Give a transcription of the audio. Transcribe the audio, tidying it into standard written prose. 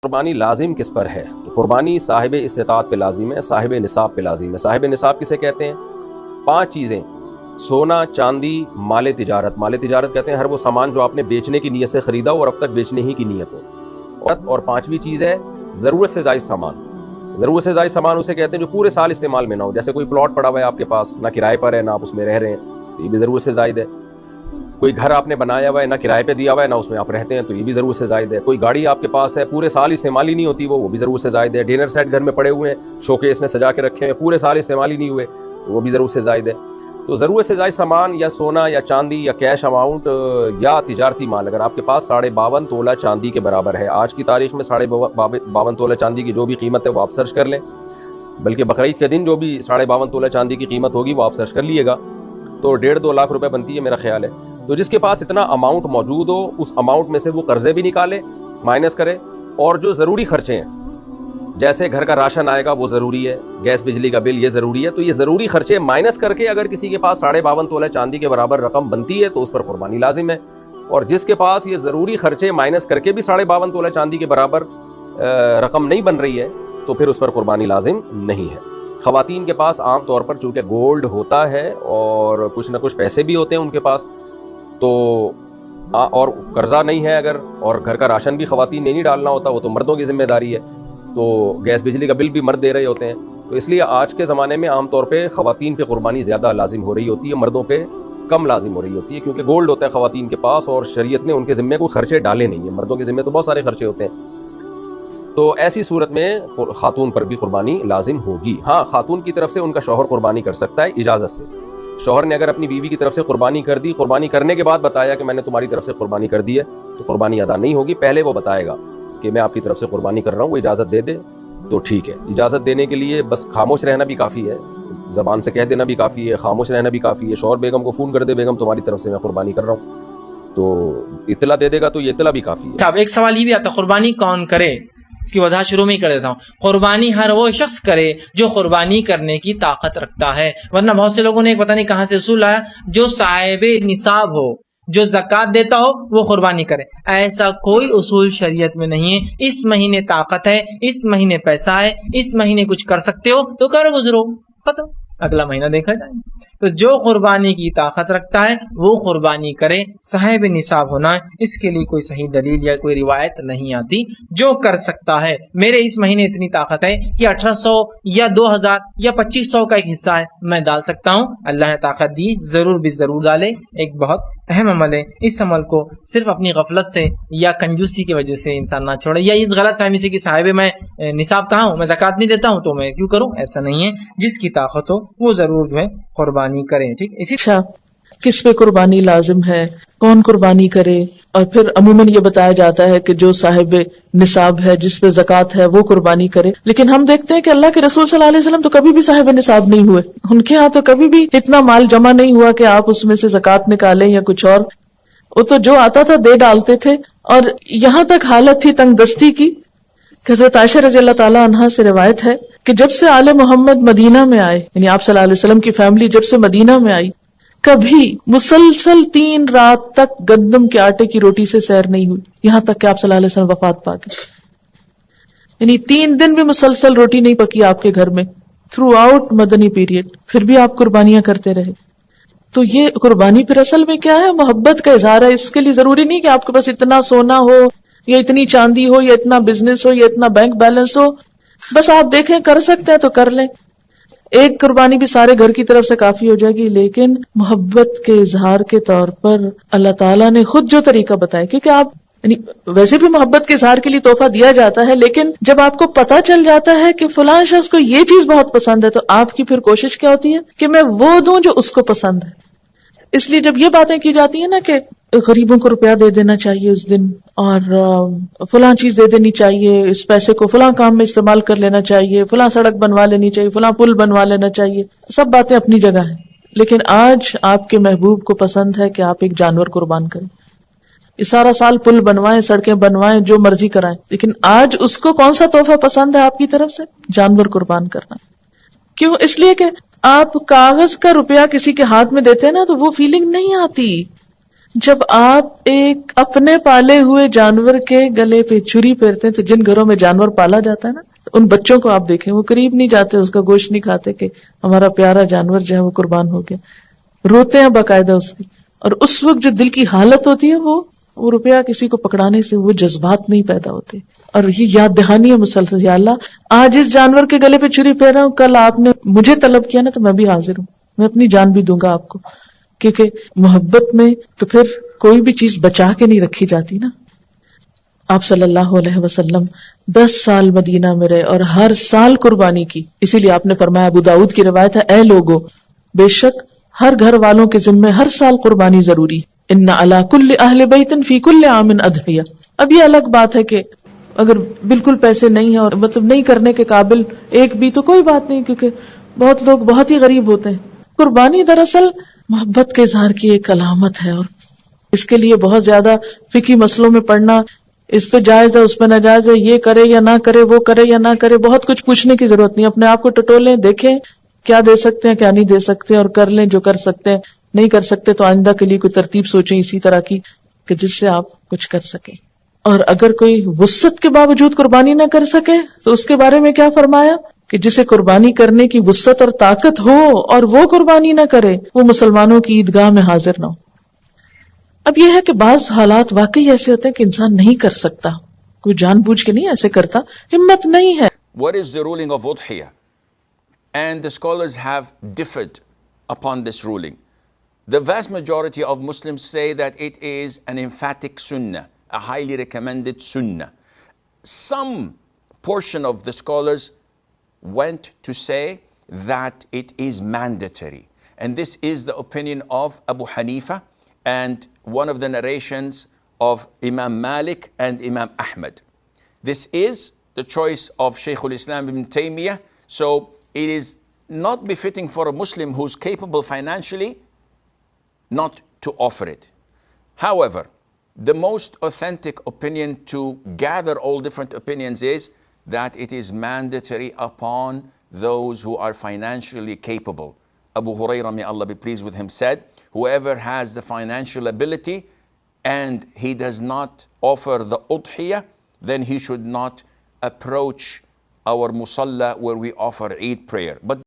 قربانی لازم کس پر ہے؟ تو قربانی صاحب استطاعت پہ لازم ہے، صاحب نصاب پہ لازم ہے۔ صاحب نصاب کسے کہتے ہیں؟ 5 چیزیں: سونا، چاندی، مال تجارت۔ مال تجارت کہتے ہیں ہر وہ سامان جو آپ نے بیچنے کی نیت سے خریدا ہو اور اب تک بیچنے ہی کی نیت ہو۔ اور 5ویں چیز ہے ضرورت سے زائد سامان۔ ضرورت سے زائد سامان اسے کہتے ہیں جو پورے سال استعمال میں نہ ہو، جیسے کوئی پلاٹ پڑا ہوا ہے آپ کے پاس، نہ کرائے پر ہے نہ آپ اس میں رہ رہے ہیں، تو یہ بھی ضرورت سے زائد ہے۔ کوئی گھر آپ نے بنایا ہوا ہے، نہ کرائے پہ دیا ہوا ہے نہ اس میں آپ رہتے ہیں، تو یہ بھی ضرورت سے زائد ہے۔ کوئی گاڑی آپ کے پاس ہے، پورے سال استعمال ہی نہیں ہوتی وہ بھی ضرورت سے زائد ہے۔ ڈنر سیٹ گھر میں پڑے ہوئے ہیں، شوکیس میں سجا کے رکھے ہیں، پورے سال استعمال ہی نہیں ہوئے، وہ بھی ضرورت سے زائد ہے۔ تو ضرورت سے زائد سامان یا سونا یا چاندی یا کیش اماؤنٹ یا تجارتی مال اگر آپ کے پاس 52.5 تولہ چاندی کے برابر ہے، آج کی تاریخ میں 52.5 تولہ چاندی کی جو بھی قیمت ہے وہ آپ سرچ کر لیں، بلکہ بقرعید کے دن جو بھی 52.5 تولہ چاندی کی قیمت ہوگی وہ آپ سرچ کر لیے گا، تو 1.5-2 لاکھ روپے بنتی ہے میرا خیال ہے۔ تو جس کے پاس اتنا اماؤنٹ موجود ہو، اس اماؤنٹ میں سے وہ قرضے بھی نکالے، مائنس کرے، اور جو ضروری خرچے ہیں جیسے گھر کا راشن آئے گا وہ ضروری ہے، گیس بجلی کا بل یہ ضروری ہے، تو یہ ضروری خرچے مائنس کر کے اگر کسی کے پاس 52.5 تولہ چاندی کے برابر رقم بنتی ہے تو اس پر قربانی لازم ہے۔ اور جس کے پاس یہ ضروری خرچے مائنس کر کے بھی 52.5 تولہ چاندی کے برابر رقم نہیں بن رہی ہے تو پھر اس پر قربانی لازم نہیں ہے۔ خواتین کے پاس عام طور پر چونکہ گولڈ ہوتا ہے اور کچھ نہ کچھ پیسے بھی ہوتے ہیں ان کے پاس، تو اور قرضہ نہیں ہے اگر، اور گھر کا راشن بھی خواتین نے نہیں ڈالنا ہوتا، وہ تو مردوں کی ذمہ داری ہے، تو گیس بجلی کا بل بھی مرد دے رہے ہوتے ہیں، تو اس لیے آج کے زمانے میں عام طور پہ خواتین پہ قربانی زیادہ لازم ہو رہی ہوتی ہے، مردوں پہ کم لازم ہو رہی ہوتی ہے، کیونکہ گولڈ ہوتا ہے خواتین کے پاس اور شریعت نے ان کے ذمے کوئی خرچے ڈالے نہیں ہیں۔ مردوں کے ذمے تو بہت سارے خرچے ہوتے ہیں، تو ایسی صورت میں خاتون پر بھی قربانی لازم ہوگی۔ ہاں، خاتون کی طرف سے ان کا شوہر قربانی کر سکتا ہے اجازت سے۔ شوہر نے اگر اپنی بیوی کی طرف سے قربانی کر دی، قربانی کرنے کے بعد بتایا کہ میں نے تمہاری طرف سے قربانی کر دی ہے، تو قربانی ادا نہیں ہوگی۔ پہلے وہ بتائے گا کہ میں آپ کی طرف سے قربانی کر رہا ہوں، وہ اجازت دے دے تو ٹھیک ہے۔ اجازت دینے کے لیے بس خاموش رہنا بھی کافی ہے، زبان سے کہہ دینا بھی کافی ہے، خاموش رہنا بھی کافی ہے۔ شوہر بیگم کو فون کر دے، بیگم تمہاری طرف سے میں قربانی کر رہا ہوں، تو اطلاع دے دے گا تو یہ اطلاع بھی کافی ہے۔ اب ایک سوال یہ بھی آتا ہے قربانی کون کرے، اس کی وضاحت شروع میں ہی کر دیتا ہوں۔ قربانی ہر وہ شخص کرے جو قربانی کرنے کی طاقت رکھتا ہے، ورنہ بہت سے لوگوں نے پتہ نہیں کہاں سے اصول لایا، جو صاحب نصاب ہو، جو زکوٰۃ دیتا ہو وہ قربانی کرے۔ ایسا کوئی اصول شریعت میں نہیں ہے۔ اس مہینے طاقت ہے، اس مہینے پیسہ ہے، اس مہینے کچھ کر سکتے ہو تو کر گزرو، ختم، اگلا مہینہ دیکھا جائے۔ تو جو قربانی کی طاقت رکھتا ہے وہ قربانی کرے، صاحب نصاب ہونا ہے، اس کے لیے کوئی صحیح دلیل یا کوئی روایت نہیں آتی۔ جو کر سکتا ہے، میرے اس مہینے اتنی طاقت ہے کہ 1800 یا 2000 یا 2500 کا ایک حصہ ہے، میں ڈال سکتا ہوں، اللہ نے طاقت دی، ضرور بھی ضرور ڈالے۔ ایک بہت اہم عمل ہے، اس عمل کو صرف اپنی غفلت سے یا کنجوسی کی وجہ سے انسان نہ چھوڑے، یا اس غلط فہمی سے کہ صاحب میں نصاب کہاں ہوں، میں زکوٰۃ نہیں دیتا ہوں تو میں کیوں کروں، ایسا نہیں ہے۔ جس کی طاقت ہو وہ ضرور جو ہے قربانی کریں، ٹھیک۔ اسی کس پہ قربانی لازم ہے، کون قربانی کرے، اور پھر عموماً یہ بتایا جاتا ہے کہ جو صاحب نصاب ہے، جس پہ زکوٰۃ ہے، وہ قربانی کرے۔ لیکن ہم دیکھتے ہیں کہ اللہ کے رسول صلی اللہ علیہ وسلم تو کبھی بھی صاحب نصاب نہیں ہوئے، ان کے ہاں تو کبھی بھی اتنا مال جمع نہیں ہوا کہ آپ اس میں سے زکوٰۃ نکالیں یا کچھ اور، وہ تو جو آتا تھا دے ڈالتے تھے۔ اور یہاں تک حالت تھی تنگ دستی کی، حضرت عائشہ رضی اللہ تعالی عنہا سے روایت ہے کہ جب سے آل محمد مدینہ میں آئے، یعنی آپ صلی اللہ علیہ وسلم کی فیملی جب سے مدینہ میں آئی، کبھی مسلسل 3 رات تک گندم کے آٹے کی روٹی سے سیر نہیں ہوئی، یہاں تک کہ آپ صلی اللہ علیہ وسلم وفات پا گئے۔ یعنی 3 دن بھی مسلسل روٹی نہیں پکی آپ کے گھر میں تھرو آؤٹ مدنی پیریڈ، پھر بھی آپ قربانیاں کرتے رہے۔ تو یہ قربانی پھر اصل میں کیا ہے؟ محبت کا اظہار ہے۔ اس کے لیے ضروری نہیں کہ آپ کے پاس اتنا سونا ہو یا اتنی چاندی ہو یا اتنا بزنس ہو یا اتنا بینک بیلنس ہو، بس آپ دیکھیں کر سکتے ہیں تو کر لیں۔ ایک قربانی بھی سارے گھر کی طرف سے کافی ہو جائے گی، لیکن محبت کے اظہار کے طور پر اللہ تعالیٰ نے خود جو طریقہ بتایا، کیونکہ آپ یعنی ویسے بھی محبت کے اظہار کے لیے تحفہ دیا جاتا ہے، لیکن جب آپ کو پتا چل جاتا ہے کہ فلاں شخص کو یہ چیز بہت پسند ہے تو آپ کی پھر کوشش کیا ہوتی ہے کہ میں وہ دوں جو اس کو پسند ہے۔ اس لیے جب یہ باتیں کی جاتی ہیں نا کہ غریبوں کو روپیہ دے دینا چاہیے اس دن، اور فلاں چیز دے دینی چاہیے، اس پیسے کو فلاں کام میں استعمال کر لینا چاہیے، فلاں سڑک بنوا لینی چاہیے، فلاں پل بنوا لینا چاہیے، سب باتیں اپنی جگہ ہیں، لیکن آج آپ کے محبوب کو پسند ہے کہ آپ ایک جانور قربان کریں۔ یہ سارا سال پل بنوائیں، سڑکیں بنوائیں، جو مرضی کرائیں، لیکن آج اس کو کون سا تحفہ پسند ہے آپ کی طرف سے؟ جانور قربان کرنا۔ کیوں؟ اس لیے کہ آپ کاغذ کا روپیہ کسی کے ہاتھ میں دیتے ہیں نا تو وہ فیلنگ نہیں آتی جب آپ ایک اپنے پالے ہوئے جانور کے گلے پہ چھری پھیرتے ہیں تو جن گھروں میں جانور پالا جاتا ہے نا، ان بچوں کو آپ دیکھیں، وہ قریب نہیں جاتے، اس کا گوشت نہیں کھاتے کہ ہمارا پیارا جانور جو ہے وہ قربان ہو گیا، روتے ہیں باقاعدہ اس کی. اور اس وقت جو دل کی حالت ہوتی ہے وہ روپیہ کسی کو پکڑانے سے وہ جذبات نہیں پیدا ہوتے. اور یہ یاد دہانی ہے مسلسل، یا اللہ آج اس جانور کے گلے پہ چھری پھیر رہا ہوں، کل آپ نے مجھے طلب کیا نا تو میں بھی حاضر ہوں، میں اپنی جان بھی دوں گا آپ کو. کیونکہ محبت میں تو پھر کوئی بھی چیز بچا کے نہیں رکھی جاتی نا. آپ صلی اللہ علیہ وسلم 10 سال مدینہ میں رہے اور ہر سال قربانی کی. اسی لیے آپ نے فرمایا، ابو داؤد کی روایت ہے، اے لوگو، بے شک ہر گھر والوں کے ذمہ ہر سال قربانی ضروری. ان علی کل اہل بیت فی کل عام اضحیہ. اب یہ الگ بات ہے کہ اگر بالکل پیسے نہیں ہیں اور مطلب نہیں کرنے کے قابل ایک بھی، تو کوئی بات نہیں، کیونکہ بہت لوگ بہت ہی غریب ہوتے ہیں. قربانی دراصل محبت کے اظہار کی ایک علامت ہے، اور اس کے لیے بہت زیادہ فقہی مسئلوں میں پڑھنا، اس پہ جائز ہے اس پہ ناجائز ہے، یہ کرے یا نہ کرے، وہ کرے یا نہ کرے، بہت کچھ پوچھنے کی ضرورت نہیں. اپنے آپ کو ٹٹولیں، دیکھیں کیا دے سکتے ہیں کیا نہیں دے سکتے، اور کر لیں جو کر سکتے ہیں. نہیں کر سکتے تو آئندہ کے لیے کوئی ترتیب سوچیں اسی طرح کی کہ جس سے آپ کچھ کر سکیں. اور اگر کوئی وسعت کے باوجود قربانی نہ کر سکے تو اس کے بارے میں کیا فرمایا کہ جسے قربانی کرنے کی وسعت اور طاقت ہو اور وہ قربانی نہ کرے، وہ مسلمانوں کی عیدگاہ میں حاضر نہ ہو. اب یہ ہے کہ بعض حالات واقعی ایسے ہوتے ہیں کہ انسان نہیں کر سکتا، کوئی جان بوجھ کے نہیں ایسے کرتا، ہمت نہیں ہے. What is the ruling of udhiyah? And the scholars have differed upon this ruling. The vast majority of Muslims say that it is an emphatic sunnah, a highly recommended sunnah. Some portion of the scholars went to say that it is mandatory. And this is the opinion of Abu Hanifa and one of the narrations of Imam Malik and Imam Ahmad. This is the choice of Shaykh al-Islam ibn Taymiyyah. So it is not befitting for a Muslim who's capable financially not to offer it. However, the most authentic opinion to gather all different opinions is that it is mandatory upon those who are financially capable. Abu Hurairah, may Allah be pleased with him, said, whoever has the financial ability and he does not offer the udhiyah, then he should not approach our musalla where we offer Eid prayer. But